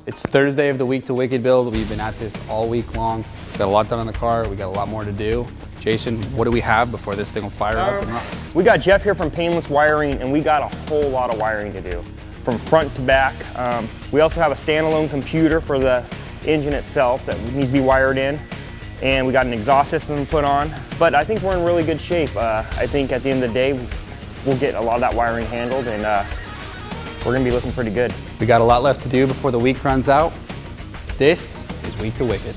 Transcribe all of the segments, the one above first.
It's Thursday of the Week to Wicked build. We've been at this all week long. Got a lot done on the car. We got a lot more to do. Jason, what do we have before this thing will fire up and run? We got Jeff here from Painless Wiring, and we got a whole lot of wiring to do, from front to back. We also have a standalone computer for the engine itself that needs to be wired in, and we got an exhaust system to put on. But I think we're in really good shape. I think at the end of the day, we'll get a lot of that wiring handled, and we're gonna be looking pretty good. We got a lot left to do before the week runs out. This is Week to Wicked.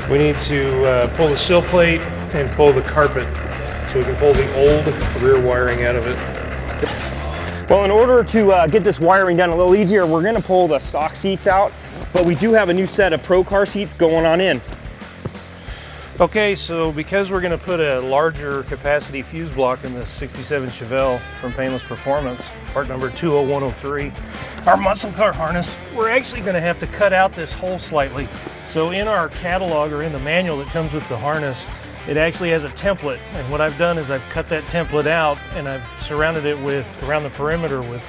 We need to pull the sill plate and pull the carpet so we can pull the old rear wiring out of it. Well, in order to get this wiring done a little easier, we're gonna pull the stock seats out, but we do have a new set of Pro car seats going on in. Okay, so because we're gonna put a larger capacity fuse block in the 67 Chevelle from Painless Performance, part number 20103, our muscle car harness, we're actually gonna have to cut out this hole slightly. So in our catalog or in the manual that comes with the harness, it actually has a template. And what I've done is I've cut that template out and I've surrounded it with, around the perimeter with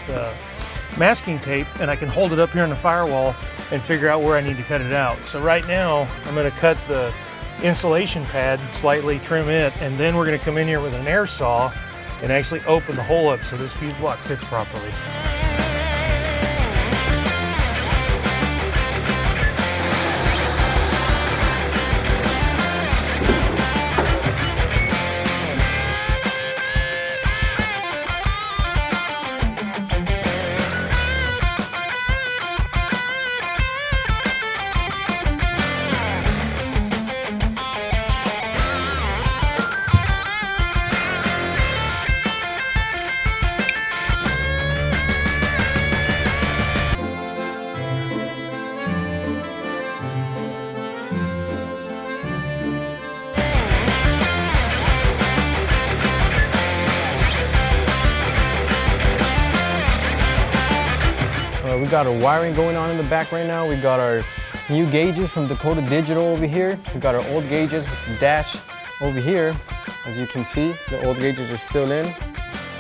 masking tape, and I can hold it up here on the firewall and figure out where I need to cut it out. So right now, I'm gonna cut the insulation pad slightly, trim it, and then we're gonna come in here with an air saw and actually open the hole up so this fuse block fits properly. We got our wiring going on in the back right now. We got our new gauges from Dakota Digital over here. We got our old gauges with the dash over here. As you can see, the old gauges are still in.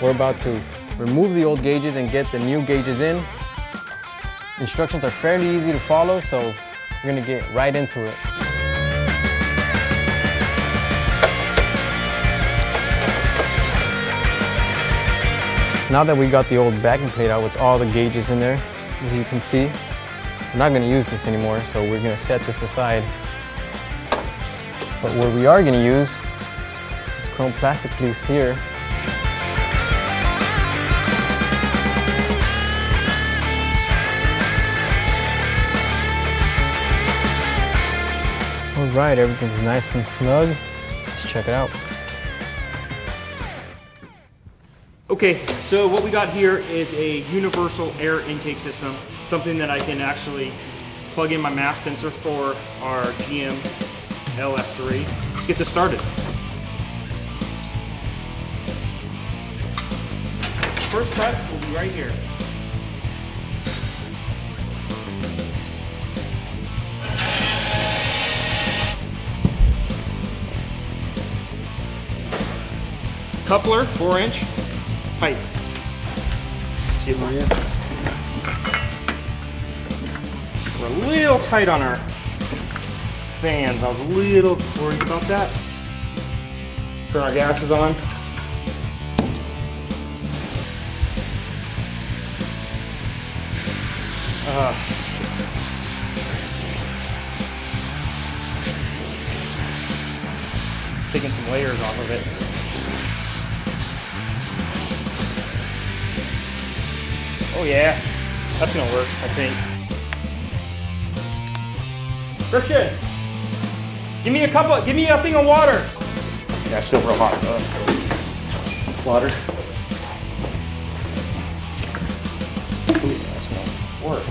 We're about to remove the old gauges and get the new gauges in. Instructions are fairly easy to follow, so we're gonna get right into it. Now that we got the old backing plate out with all the gauges in there, as you can see, we're not gonna use this anymore, so we're gonna set this aside. But what we are gonna use is this chrome plastic piece here. All right, everything's nice and snug. Let's check it out. Okay, so what we got here is a universal air intake system, something that I can actually plug in my mass sensor for our GM LS3. Let's get this started. First cut will be right here. Coupler, 4-inch. Pipe. See it, Maria? We're a little tight on our fans. I was a little worried about that. Turn our gases on. Taking some layers off of it. Oh yeah, that's gonna work, I think. Christian, give me a thing of water. Yeah, it's still real hot, so water. Ooh, that's gonna work.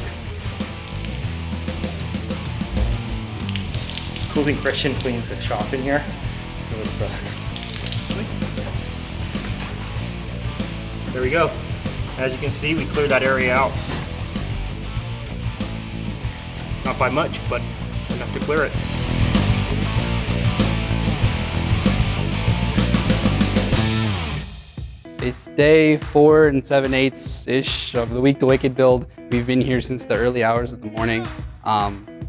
Cool thing, Christian cleans the shop in here, so it's there we go. As you can see, we cleared that area out. Not by much, but enough to clear it. It's day 4 7/8-ish of the Week to Wicked build. We've been here since the early hours of the morning.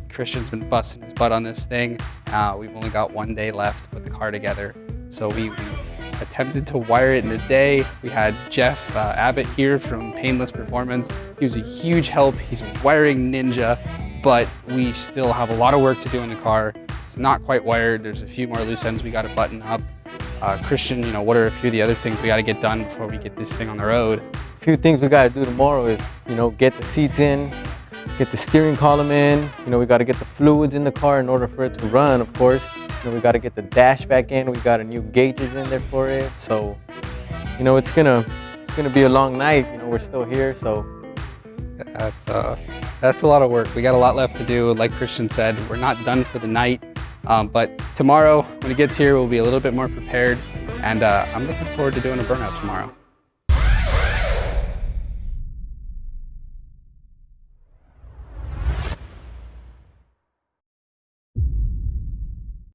Christian's been busting his butt on this thing. We've only got 1 day left to put the car together. So we attempted to wire it in a day. We had Jeff Abbott here from Painless Performance. He was a huge help. He's a wiring ninja, but we still have a lot of work to do in the car. It's not quite wired. There's a few more loose ends we got to button up. Christian, what are a few of the other things we got to get done before we get this thing on the road? A few things we got to do tomorrow is, get the seats in, get the steering column in. We got to get the fluids in the car in order for it to run, of course. We got to get the dash back in. We got a new gauges in there for it. So, it's gonna be a long night. We're still here, so. That's a lot of work. We got a lot left to do. Like Christian said, we're not done for the night. But tomorrow, when it gets here, we'll be a little bit more prepared. And I'm looking forward to doing a burnout tomorrow.